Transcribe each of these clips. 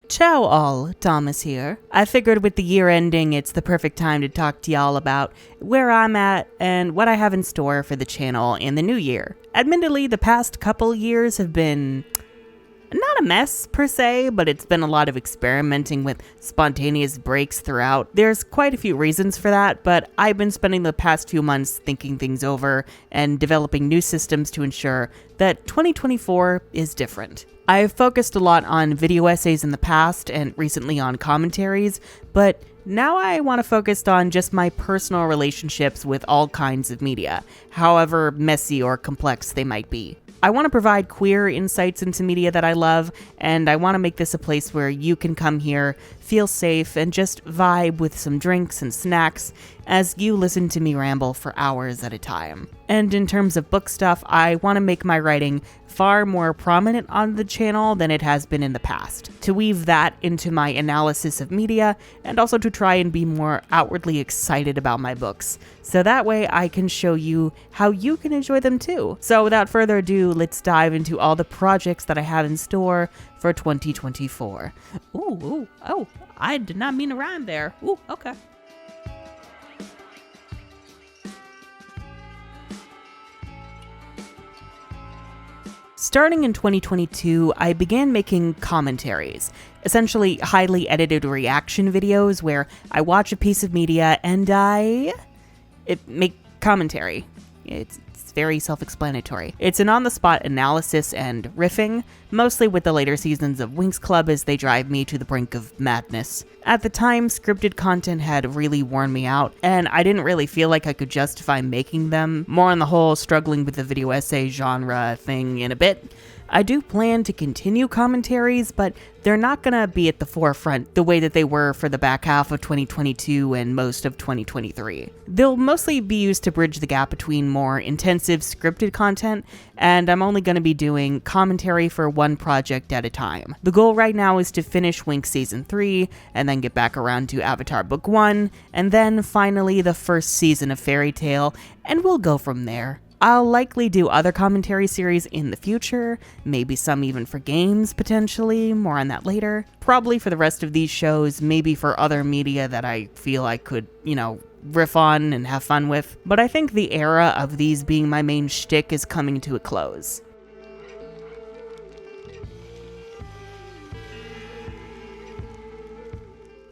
Ciao all, Thomas here. I figured with the year ending, it's the perfect time to talk to y'all about where I'm at and what I have in store for the channel in the new year. Admittedly, the past couple years have been not a mess per se, but it's been a lot of experimenting with spontaneous breaks throughout. There's quite a few reasons for that, but I've been spending the past few months thinking things over and developing new systems to ensure that 2024 is different. I've focused a lot on video essays in the past and recently on commentaries, but now I want to focus on just my personal relationships with all kinds of media, however messy or complex they might be. I want to provide queer insights into media that I love, and I want to make this a place where you can come here, feel safe, and just vibe with some drinks and snacks as you listen to me ramble for hours at a time. And in terms of book stuff, I want to make my writing far more prominent on the channel than it has been in the past, to weave that into my analysis of media, and also to try and be more outwardly excited about my books, so that way I can show you how you can enjoy them too. So without further ado, let's dive into all the projects that I have in store for 2024. Oh, I did not mean to rhyme there. Ooh, okay. Starting in 2022, I began making commentaries, essentially highly edited reaction videos where I watch a piece of media and make commentary. It's very self-explanatory. It's an on-the-spot analysis and riffing, mostly with the later seasons of Winx Club as they drive me to the brink of madness. At the time, scripted content had really worn me out, and I didn't really feel like I could justify making them. More on the whole, struggling with the video essay genre thing in a bit. I do plan to continue commentaries, but they're not gonna be at the forefront the way that they were for the back half of 2022 and most of 2023. They'll mostly be used to bridge the gap between more intensive scripted content, and I'm only gonna be doing commentary for one project at a time. The goal right now is to finish Winx Season 3, and then get back around to Avatar Book 1, and then finally the first season of Fairy Tail, and we'll go from there. I'll likely do other commentary series in the future, maybe some even for games potentially, more on that later. Probably for the rest of these shows, maybe for other media that I feel I could, riff on and have fun with. But I think the era of these being my main shtick is coming to a close.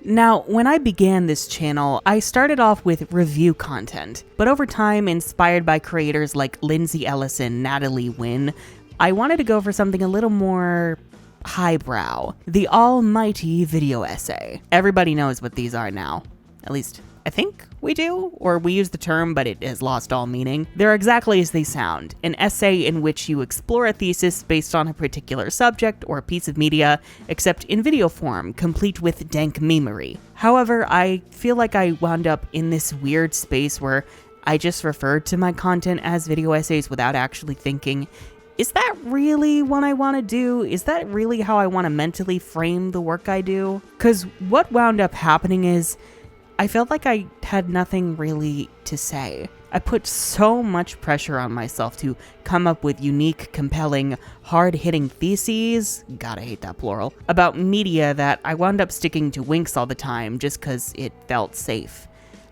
Now, when I began this channel, I started off with review content, but over time, inspired by creators like Lindsay Ellis and Natalie Wynn, I wanted to go for something a little more highbrow, the almighty video essay. Everybody knows what these are now, at least I think we do, or we use the term, but it has lost all meaning. They're exactly as they sound, an essay in which you explore a thesis based on a particular subject or piece of media, except in video form, complete with dank memery. However, I feel like I wound up in this weird space where I just referred to my content as video essays without actually thinking, is that really what I want to do? Is that really how I want to mentally frame the work I do? Because what wound up happening is, I felt like I had nothing really to say. I put so much pressure on myself to come up with unique, compelling, hard-hitting theses, gotta hate that plural, about media that I wound up sticking to Winx all the time just cause it felt safe.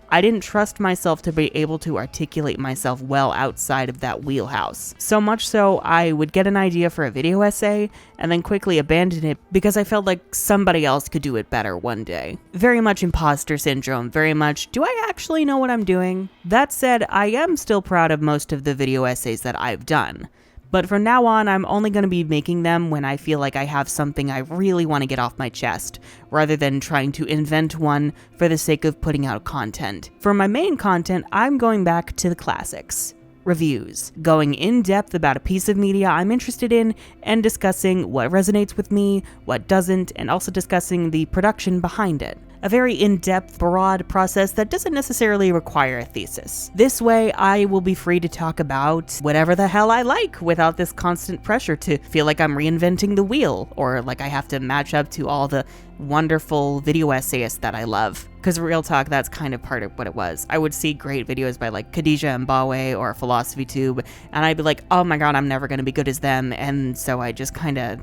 I didn't trust myself to be able to articulate myself well outside of that wheelhouse. So much so, I would get an idea for a video essay and then quickly abandon it because I felt like somebody else could do it better one day. Very much imposter syndrome, very much, do I actually know what I'm doing? That said, I am still proud of most of the video essays that I've done. But from now on, I'm only going to be making them when I feel like I have something I really want to get off my chest, rather than trying to invent one for the sake of putting out content. For my main content, I'm going back to the classics. Reviews, going in depth about a piece of media I'm interested in and discussing what resonates with me, what doesn't, and also discussing the production behind it. A very in-depth, broad process that doesn't necessarily require a thesis. This way, I will be free to talk about whatever the hell I like without this constant pressure to feel like I'm reinventing the wheel or like I have to match up to all the wonderful video essayists that I love. Because real talk, that's kind of part of what it was. I would see great videos by like Khadija Mbawe or Philosophy Tube, and I'd be like, oh my god, I'm never going to be good as them, and so I just kind of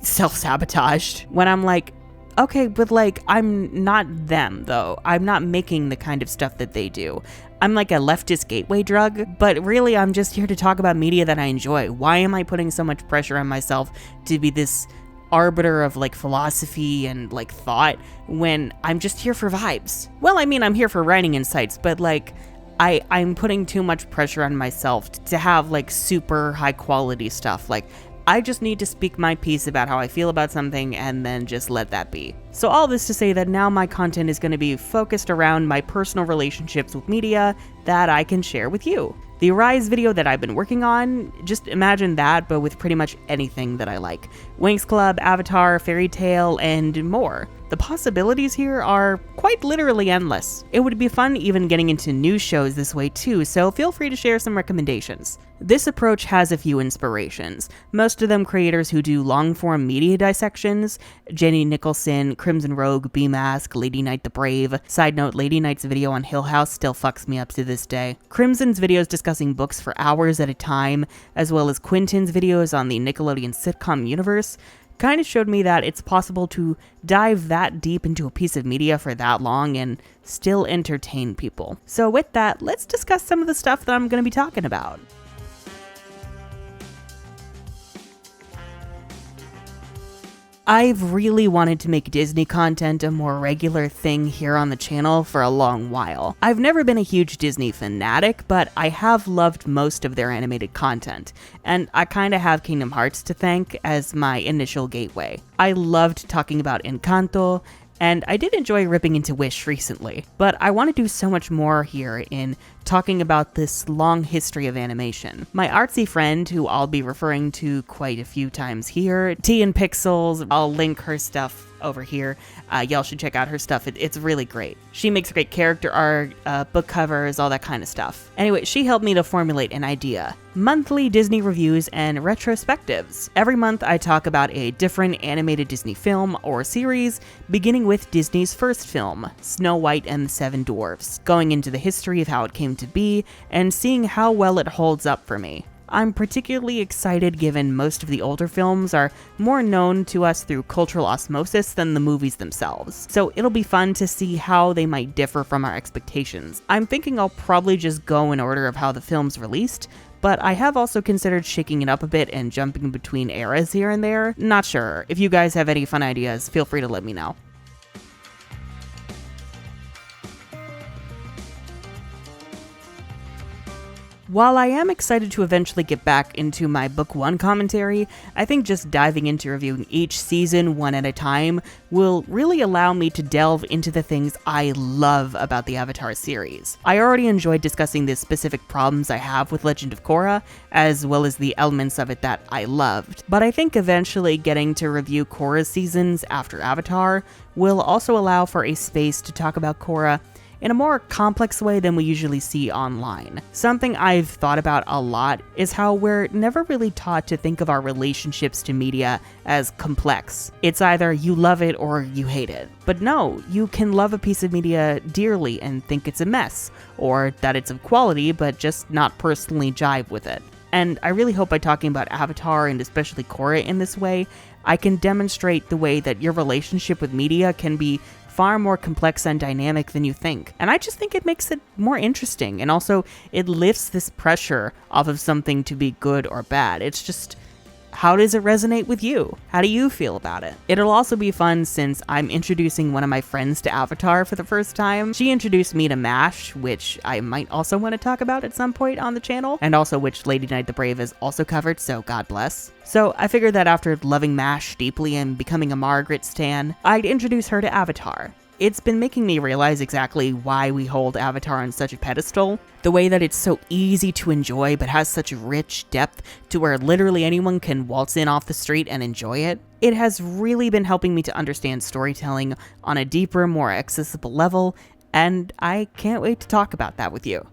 self-sabotaged when I'm like, okay, but like, I'm not them though. I'm not making the kind of stuff that they do. I'm like a leftist gateway drug, but really I'm just here to talk about media that I enjoy. Why am I putting so much pressure on myself to be this arbiter of like philosophy and like thought when I'm just here for vibes? Well, I mean, I'm here for writing insights, but like, I'm putting too much pressure on myself to have like super high quality stuff. Like, I just need to speak my piece about how I feel about something and then just let that be. So all this to say that now my content is going to be focused around my personal relationships with media that I can share with you. The Rise video that I've been working on, just imagine that, but with pretty much anything that I like. Winx Club, Avatar, Fairy Tail, and more. The possibilities here are quite literally endless. It would be fun even getting into new shows this way too, so feel free to share some recommendations. This approach has a few inspirations, most of them creators who do long-form media dissections: Jenny Nicholson, Crimson Rogue, B-Mask, Lady Knight the Brave. Side note, Lady Knight's video on Hill House still fucks me up to this day. Crimson's videos discussing books for hours at a time, as well as Quentin's videos on the Nickelodeon sitcom universe, kind of showed me that it's possible to dive that deep into a piece of media for that long and still entertain people. So with that, let's discuss some of the stuff that I'm going to be talking about. I've really wanted to make Disney content a more regular thing here on the channel for a long while. I've never been a huge Disney fanatic, but I have loved most of their animated content, and I kinda have Kingdom Hearts to thank as my initial gateway. I loved talking about Encanto, and I did enjoy ripping into Wish recently, but I want to do so much more here in talking about this long history of animation. My artsy friend, who I'll be referring to quite a few times here, T in Pixels, I'll link her stuff over here. Y'all should check out her stuff. It's really great. She makes great character art, book covers, all that kind of stuff. Anyway, she helped me to formulate an idea: monthly Disney reviews and retrospectives. Every month I talk about a different animated Disney film or series, beginning with Disney's first film, Snow White and the Seven Dwarfs, going into the history of how it came to be, and seeing how well it holds up for me. I'm particularly excited given most of the older films are more known to us through cultural osmosis than the movies themselves, so it'll be fun to see how they might differ from our expectations. I'm thinking I'll probably just go in order of how the film's released, but I have also considered shaking it up a bit and jumping between eras here and there. Not sure. If you guys have any fun ideas, feel free to let me know. While I am excited to eventually get back into my Book 1 commentary, I think just diving into reviewing each season one at a time will really allow me to delve into the things I love about the Avatar series. I already enjoyed discussing the specific problems I have with Legend of Korra, as well as the elements of it that I loved, but I think eventually getting to review Korra's seasons after Avatar will also allow for a space to talk about Korra in a more complex way than we usually see online. Something I've thought about a lot is how we're never really taught to think of our relationships to media as complex. It's either you love it or you hate it. But no, you can love a piece of media dearly and think it's a mess, or that it's of quality but just not personally jive with it. And I really hope by talking about Avatar and especially Korra in this way, I can demonstrate the way that your relationship with media can be far more complex and dynamic than you think. And I just think it makes it more interesting, and also it lifts this pressure off of something to be good or bad. It's just, how does it resonate with you? How do you feel about it? It'll also be fun since I'm introducing one of my friends to Avatar for the first time. She introduced me to MASH, which I might also want to talk about at some point on the channel, and also which Lady Knight the Brave has also covered, so God bless. So I figured that after loving MASH deeply and becoming a Margaret stan, I'd introduce her to Avatar. It's been making me realize exactly why we hold Avatar on such a pedestal. The way that it's so easy to enjoy but has such rich depth to where literally anyone can waltz in off the street and enjoy it. It has really been helping me to understand storytelling on a deeper, more accessible level, and I can't wait to talk about that with you.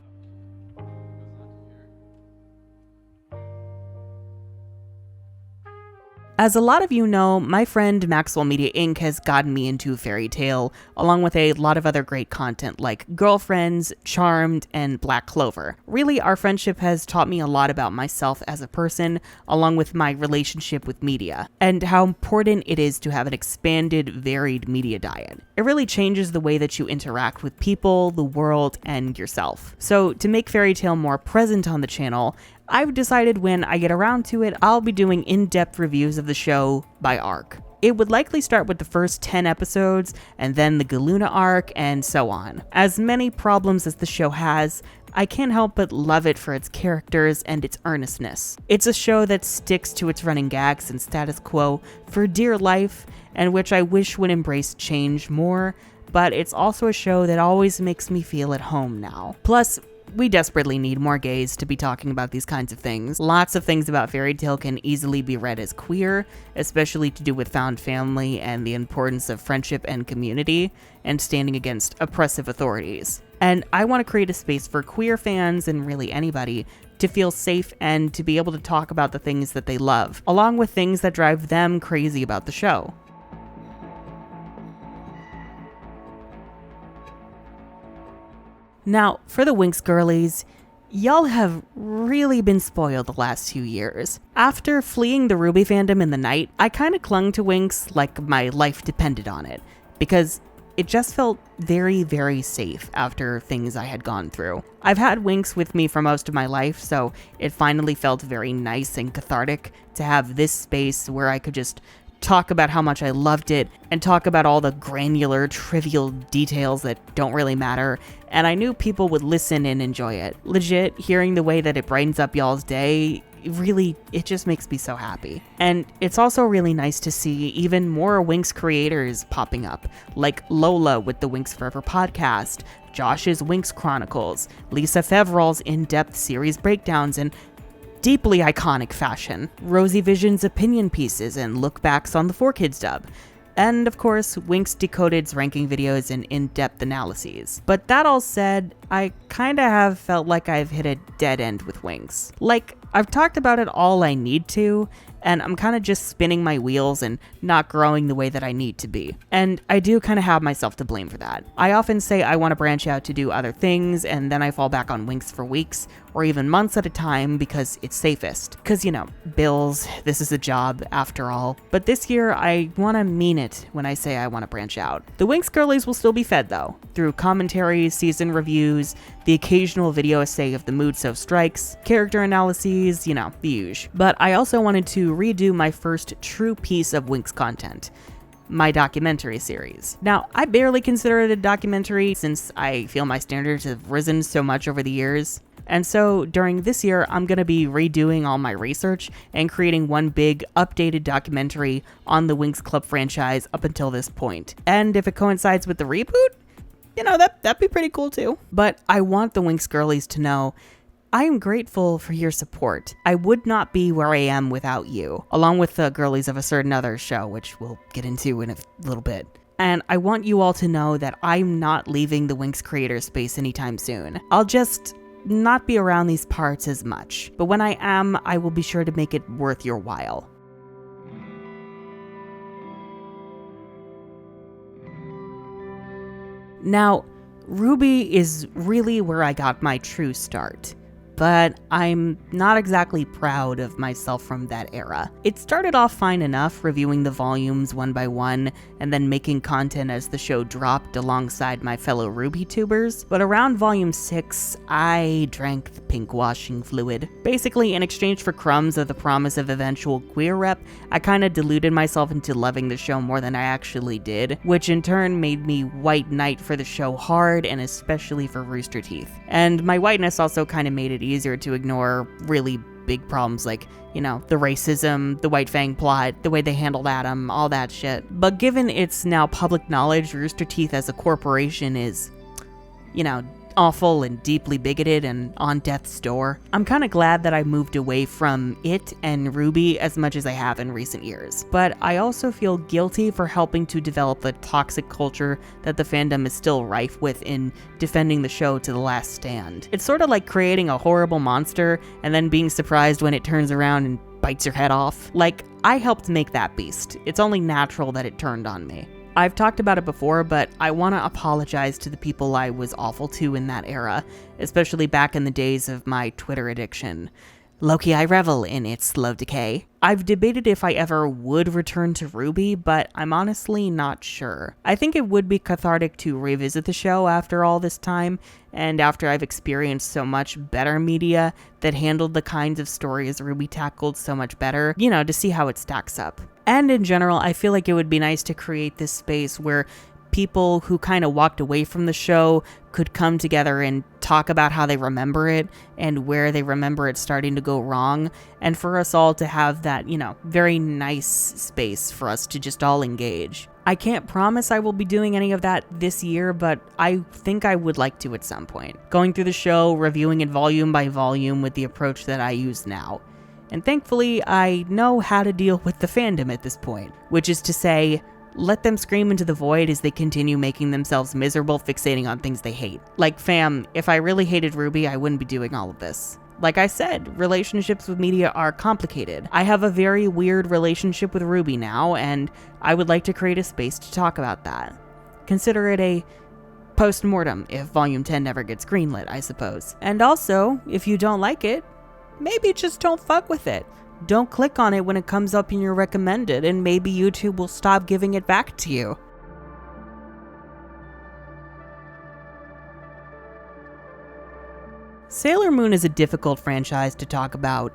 As a lot of you know, my friend Maxwell Media Inc. has gotten me into Fairy Tail, along with a lot of other great content like Girlfriends, Charmed, and Black Clover. Really, our friendship has taught me a lot about myself as a person, along with my relationship with media, and how important it is to have an expanded, varied media diet. It really changes the way that you interact with people, the world, and yourself. So, to make Fairy Tail more present on the channel, I've decided when I get around to it, I'll be doing in-depth reviews of the show by arc. It would likely start with the first 10 episodes, and then the Galuna arc, and so on. As many problems as the show has, I can't help but love it for its characters and its earnestness. It's a show that sticks to its running gags and status quo for dear life, and which I wish would embrace change more, but it's also a show that always makes me feel at home now. Plus, we desperately need more gays to be talking about these kinds of things. Lots of things about Fairy Tail can easily be read as queer, especially to do with found family and the importance of friendship and community, and standing against oppressive authorities. And I want to create a space for queer fans, and really anybody, to feel safe and to be able to talk about the things that they love, along with things that drive them crazy about the show. Now, for the Winx girlies, y'all have really been spoiled the last few years. After fleeing the RWBY fandom in the night, I kinda clung to Winx like my life depended on it, because it just felt very, very safe after things I had gone through. I've had Winx with me for most of my life, so it finally felt very nice and cathartic to have this space where I could just talk about how much I loved it and talk about all the granular, trivial details that don't really matter, and I knew people would listen and enjoy it. Legit, hearing the way that it brightens up y'all's day, it just makes me so happy. And it's also really nice to see even more Winx creators popping up, like Lola with the Winx Forever podcast, Josh's Winx Chronicles, Lisa Fevroll's in-depth series breakdowns, and deeply iconic fashion, Rosie Vision's opinion pieces and look-backs on the 4Kids dub, and of course, Winx Decoded's ranking videos and in-depth analyses. But that all said, I kinda have felt like I've hit a dead end with Winx. Like, I've talked about it all I need to, and I'm kind of just spinning my wheels and not growing the way that I need to be. And I do kind of have myself to blame for that. I often say I want to branch out to do other things, and then I fall back on Winx for weeks, or even months at a time because it's safest. Because, you know, bills, this is a job after all. But this year, I want to mean it when I say I want to branch out. The Winx girlies will still be fed though, through commentaries, season reviews, the occasional video essay if the mood so strikes, character analyses, you know, the usual. But I also wanted to redo my first true piece of Winx content, my documentary series. Now, I barely consider it a documentary since I feel my standards have risen so much over the years. And so during this year, I'm going to be redoing all my research and creating one big updated documentary on the Winx Club franchise up until this point. And if it coincides with the reboot, you know, that'd be pretty cool too. But I want the Winx girlies to know I am grateful for your support. I would not be where I am without you, along with the girlies of a certain other show, which we'll get into in a little bit. And I want you all to know that I'm not leaving the Winx creator space anytime soon. I'll just not be around these parts as much, but when I am, I will be sure to make it worth your while. Now, RWBY is really where I got my true start, but I'm not exactly proud of myself from that era. It started off fine enough, reviewing the volumes one by one, and then making content as the show dropped alongside my fellow RWBY tubers, but around volume 6, I drank the pink washing fluid. Basically, in exchange for crumbs of the promise of eventual queer rep, I kinda deluded myself into loving the show more than I actually did, which in turn made me white knight for the show hard, and especially for Rooster Teeth. And my whiteness also kinda made it easier to ignore really big problems like, you know, the racism, the White Fang plot, the way they handled Adam, all that shit. But given it's now public knowledge, Rooster Teeth as a corporation is, you know, awful and deeply bigoted and on death's door, I'm kind of glad that I moved away from it and RWBY as much as I have in recent years. But I also feel guilty for helping to develop the toxic culture that the fandom is still rife with in defending the show to the last stand. It's sort of like creating a horrible monster and then being surprised when it turns around and bites your head off. Like, I helped make that beast. It's only natural that it turned on me. I've talked about it before, but I want to apologize to the people I was awful to in that era, especially back in the days of my Twitter addiction. Loki, I revel in its slow decay. I've debated if I ever would return to RWBY, but I'm honestly not sure. I think it would be cathartic to revisit the show after all this time, and after I've experienced so much better media that handled the kinds of stories RWBY tackled so much better, to see how it stacks up. And in general, I feel like it would be nice to create this space where people who kind of walked away from the show could come together and talk about how they remember it and where they remember it starting to go wrong, and for us all to have that, very nice space for us to just all engage. I can't promise I will be doing any of that this year, but I think I would like to at some point. Going through the show, reviewing it volume by volume with the approach that I use now. And thankfully, I know how to deal with the fandom at this point, which is to say, let them scream into the void as they continue making themselves miserable fixating on things they hate. Like, fam, if I really hated RWBY, I wouldn't be doing all of this. Like I said, relationships with media are complicated. I have a very weird relationship with RWBY now, and I would like to create a space to talk about that. Consider it a post-mortem if Volume 10 never gets greenlit, I suppose. And also, if you don't like it, maybe just don't fuck with it. Don't click on it when it comes up in your recommended, and maybe YouTube will stop giving it back to you. Sailor Moon is a difficult franchise to talk about,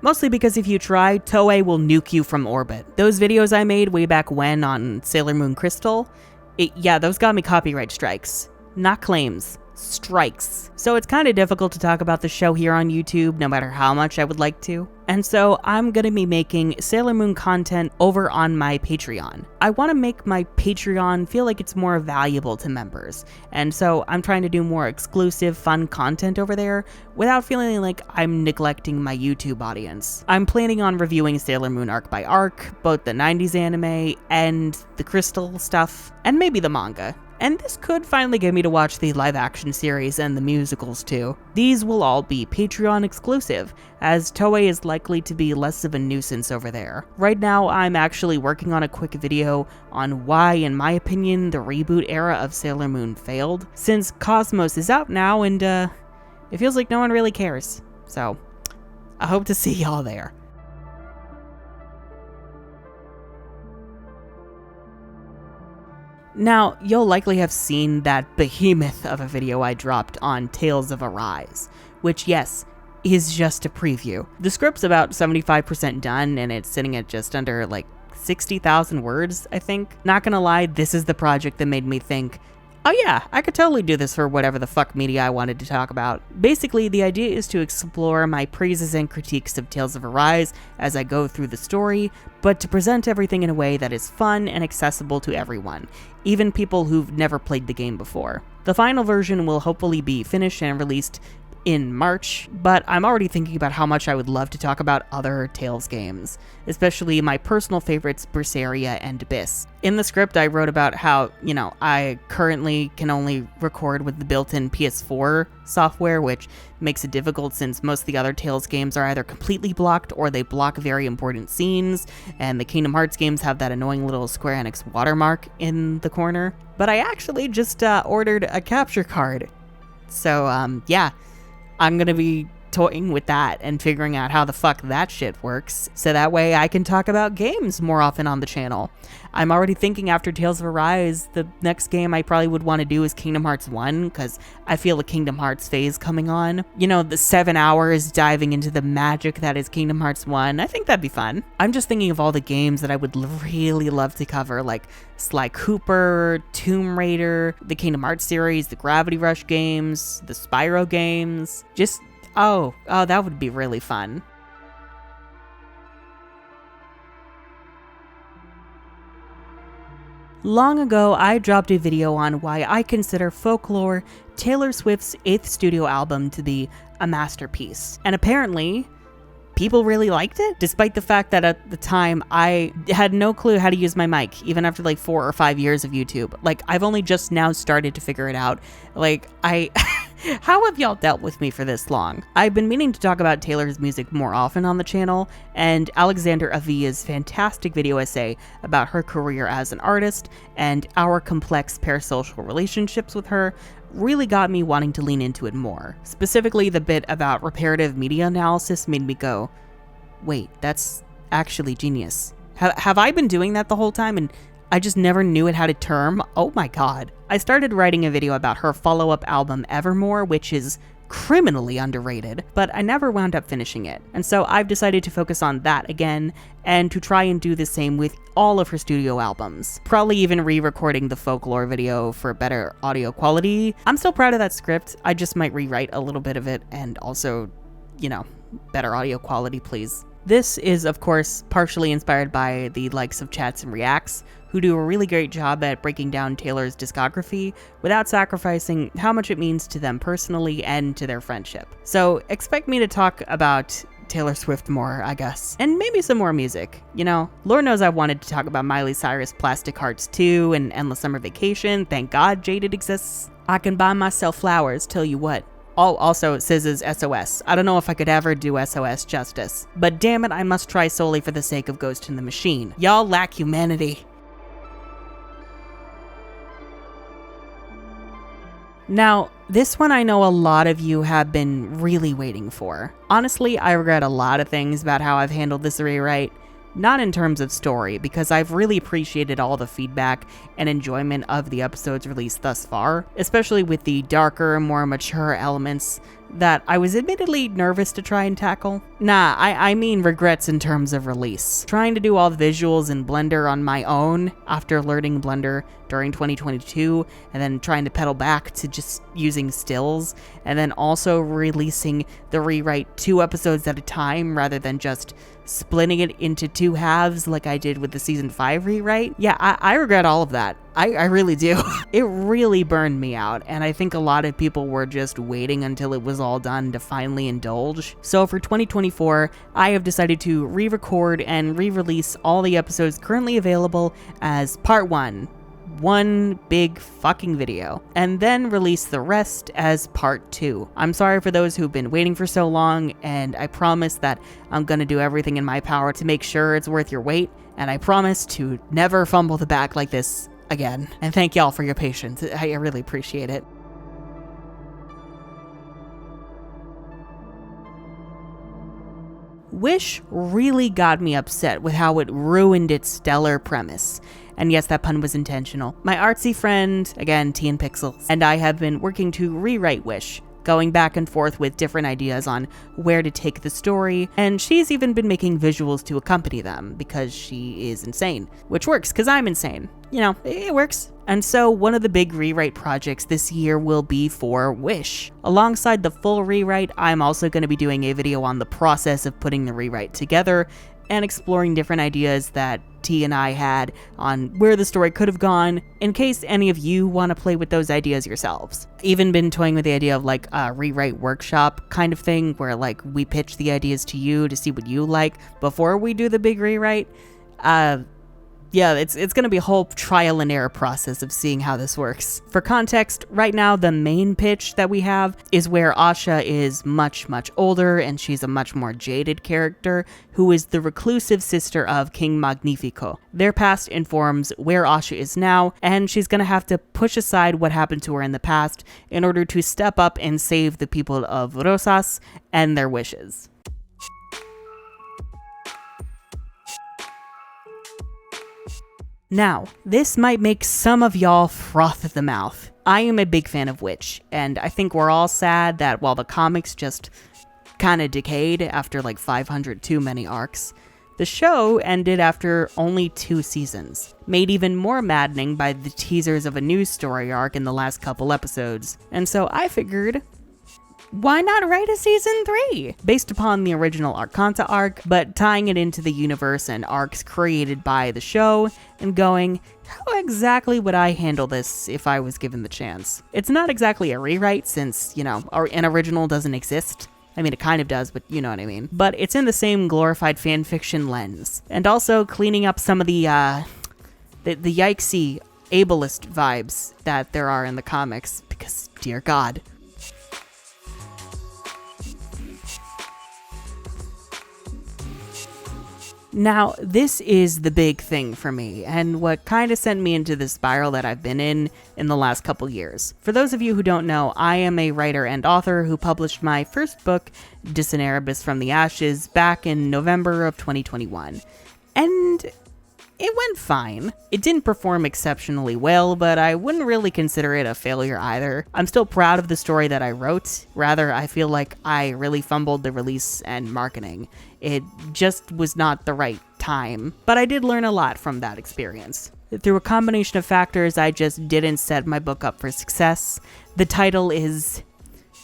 mostly because if you try, Toei will nuke you from orbit. Those videos I made way back when on Sailor Moon Crystal, those got me copyright strikes. Not claims. Strikes. So it's kind of difficult to talk about the show here on YouTube, no matter how much I would like to. And so I'm gonna be making Sailor Moon content over on my Patreon. I want to make my Patreon feel like it's more valuable to members. And so I'm trying to do more exclusive, fun content over there without feeling like I'm neglecting my YouTube audience. I'm planning on reviewing Sailor Moon arc by arc, both the 90s anime and the Crystal stuff, and maybe the manga. And this could finally get me to watch the live-action series and the musicals too. These will all be Patreon exclusive, as Toei is likely to be less of a nuisance over there. Right now, I'm actually working on a quick video on why, in my opinion, the reboot era of Sailor Moon failed, since Cosmos is out now and, it feels like no one really cares. So, I hope to see y'all there. Now, you'll likely have seen that behemoth of a video I dropped on Tales of Arise, which, yes, is just a preview. The script's about 75% done, and it's sitting at just under, 60,000 words, I think. Not gonna lie, this is the project that made me think, oh yeah, I could totally do this for whatever the fuck media I wanted to talk about. Basically, the idea is to explore my praises and critiques of Tales of Arise as I go through the story, but to present everything in a way that is fun and accessible to everyone, even people who've never played the game before. The final version will hopefully be finished and released in March, but I'm already thinking about how much I would love to talk about other Tales games, especially my personal favorites Berseria and Abyss. In the script, I wrote about how, I currently can only record with the built-in PS4 software, which makes it difficult since most of the other Tales games are either completely blocked or they block very important scenes, and the Kingdom Hearts games have that annoying little Square Enix watermark in the corner. But I actually just ordered a capture card. So, yeah. I'm gonna be toying with that and figuring out how the fuck that shit works, so that way I can talk about games more often on the channel. I'm already thinking after Tales of Arise, the next game I probably would want to do is Kingdom Hearts 1, because I feel a Kingdom Hearts phase coming on. The 7 hours diving into the magic that is Kingdom Hearts 1, I think that'd be fun. I'm just thinking of all the games that I would really love to cover, like Sly Cooper, Tomb Raider, the Kingdom Hearts series, the Gravity Rush games, the Spyro games, just Oh, that would be really fun. Long ago, I dropped a video on why I consider Folklore, Taylor Swift's 8th studio album, to be a masterpiece. And apparently, people really liked it, despite the fact that at the time, I had no clue how to use my mic, even after 4 or 5 years of YouTube. I've only just now started to figure it out. How have y'all dealt with me for this long? I've been meaning to talk about Taylor's music more often on the channel, and Alexander Avia's fantastic video essay about her career as an artist and our complex parasocial relationships with her really got me wanting to lean into it more. Specifically, the bit about reparative media analysis made me go, wait, that's actually genius. Have I been doing that the whole time and I just never knew it had a term? Oh my god. I started writing a video about her follow-up album Evermore, which is criminally underrated, but I never wound up finishing it. And so I've decided to focus on that again and to try and do the same with all of her studio albums. Probably even re-recording the Folklore video for better audio quality. I'm still proud of that script. I just might rewrite a little bit of it and also, better audio quality, please. This is, of course, partially inspired by the likes of Chats and Reacts, who do a really great job at breaking down Taylor's discography without sacrificing how much it means to them personally and to their friendship. So expect me to talk about Taylor Swift more, I guess. And maybe some more music. Lord knows I've wanted to talk about Miley Cyrus' Plastic Hearts 2 and Endless Summer Vacation. Thank God Jaded exists. I can buy myself flowers, tell you what. Oh, also SZA's SOS. I don't know if I could ever do SOS justice, but damn it, I must try solely for the sake of Ghost in the Machine. Y'all lack humanity. Now, this one I know a lot of you have been really waiting for. Honestly, I regret a lot of things about how I've handled this rewrite. Not in terms of story, because I've really appreciated all the feedback and enjoyment of the episodes released thus far, especially with the darker, more mature elements that I was admittedly nervous to try and tackle. Nah, I mean regrets in terms of release. Trying to do all the visuals in Blender on my own after learning Blender during 2022, and then trying to pedal back to just using stills, and then also releasing the rewrite 2 episodes at a time rather than just splitting it into 2 halves like I did with the season 5 rewrite. Yeah, I regret all of that. I really do. It really burned me out, and I think a lot of people were just waiting until it was all done to finally indulge. So for 2024, I have decided to re-record and re-release all the episodes currently available as part 1. One big fucking video, and then release the rest as part 2. I'm sorry for those who've been waiting for so long, and I promise that I'm gonna do everything in my power to make sure it's worth your wait, and I promise to never fumble the bag like this again. And thank y'all for your patience. I really appreciate it. Wish really got me upset with how it ruined its stellar premise. And yes, that pun was intentional. My artsy friend, again, T and Pixels, and I have been working to rewrite Wish, going back and forth with different ideas on where to take the story, and she's even been making visuals to accompany them, because she is insane. Which works, because I'm insane. It works. And so one of the big rewrite projects this year will be for Wish. Alongside the full rewrite, I'm also going to be doing a video on the process of putting the rewrite together, and exploring different ideas that T and I had on where the story could have gone, in case any of you want to play with those ideas yourselves. Even been toying with the idea of like a rewrite workshop kind of thing, where like we pitch the ideas to you to see what you like before we do the big rewrite. Yeah, it's going to be a whole trial and error process of seeing how this works. For context, right now the main pitch that we have is where Asha is much, much older, and she's a much more jaded character who is the reclusive sister of King Magnifico. Their past informs where Asha is now, and she's going to have to push aside what happened to her in the past in order to step up and save the people of Rosas and their wishes. Now, this might make some of y'all froth at the mouth. I am a big fan of W.I.T.C.H, and I think we're all sad that while the comics just kinda decayed after like 500 too many arcs, the show ended after only 2 seasons, made even more maddening by the teasers of a new story arc in the last couple episodes. And so I figured, why not write a season 3? Based upon the original Arcanta arc, but tying it into the universe and arcs created by the show, and going, how exactly would I handle this if I was given the chance? It's not exactly a rewrite since, an original doesn't exist. I mean, it kind of does, but you know what I mean. But it's in the same glorified fanfiction lens. And also cleaning up some of the yikesy ableist vibes that there are in the comics, because, dear God. Now, this is the big thing for me, and what kind of sent me into the spiral that I've been in the last couple years. For those of you who don't know, I am a writer and author who published my first book, Cineribus from the Ashes, back in November of 2021. And it went fine. It didn't perform exceptionally well, but I wouldn't really consider it a failure either. I'm still proud of the story that I wrote. Rather, I feel like I really fumbled the release and marketing. It just was not the right time. But I did learn a lot from that experience. Through a combination of factors, I just didn't set my book up for success. The title is...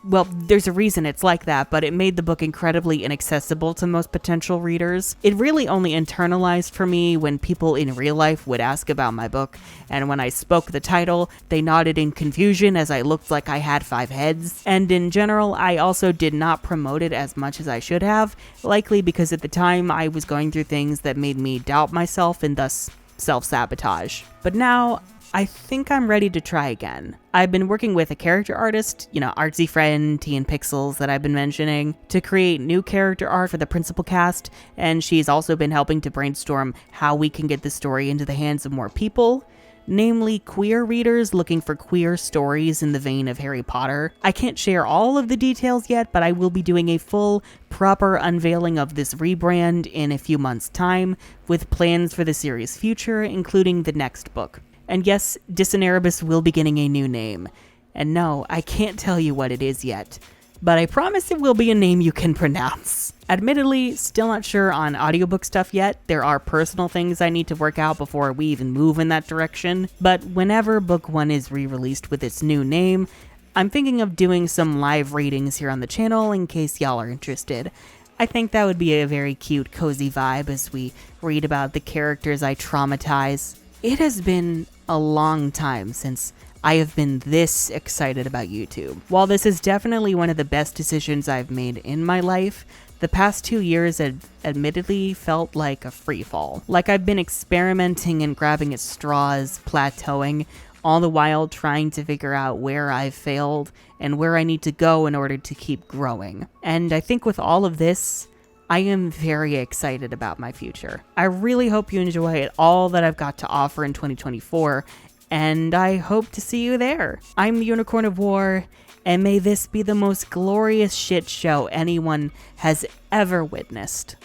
well, there's a reason it's like that, but it made the book incredibly inaccessible to most potential readers. It really only internalized for me when people in real life would ask about my book, and when I spoke the title, they nodded in confusion as I looked like I had 5 heads. And in general, I also did not promote it as much as I should have, likely because at the time I was going through things that made me doubt myself and thus self-sabotage. But now, I think I'm ready to try again. I've been working with a character artist, artsy friend, T and Pixels that I've been mentioning, to create new character art for the principal cast, and she's also been helping to brainstorm how we can get the story into the hands of more people, namely queer readers looking for queer stories in the vein of Harry Potter. I can't share all of the details yet, but I will be doing a full, proper unveiling of this rebrand in a few months' time, with plans for the series' future, including the next book. And yes, Cineribus will be getting a new name. And no, I can't tell you what it is yet, but I promise it will be a name you can pronounce. Admittedly, still not sure on audiobook stuff yet. There are personal things I need to work out before we even move in that direction, but whenever book 1 is re-released with its new name, I'm thinking of doing some live readings here on the channel in case y'all are interested. I think that would be a very cute, cozy vibe as we read about the characters I traumatize. It has been a long time since I have been this excited about YouTube. While this is definitely one of the best decisions I've made in my life, the past 2 years admittedly felt like a free fall. Like I've been experimenting and grabbing at straws, plateauing, all the while trying to figure out where I've failed and where I need to go in order to keep growing. And I think with all of this, I am very excited about my future. I really hope you enjoy all that I've got to offer in 2024, and I hope to see you there. I'm the Unicorn of War, and may this be the most glorious shit show anyone has ever witnessed.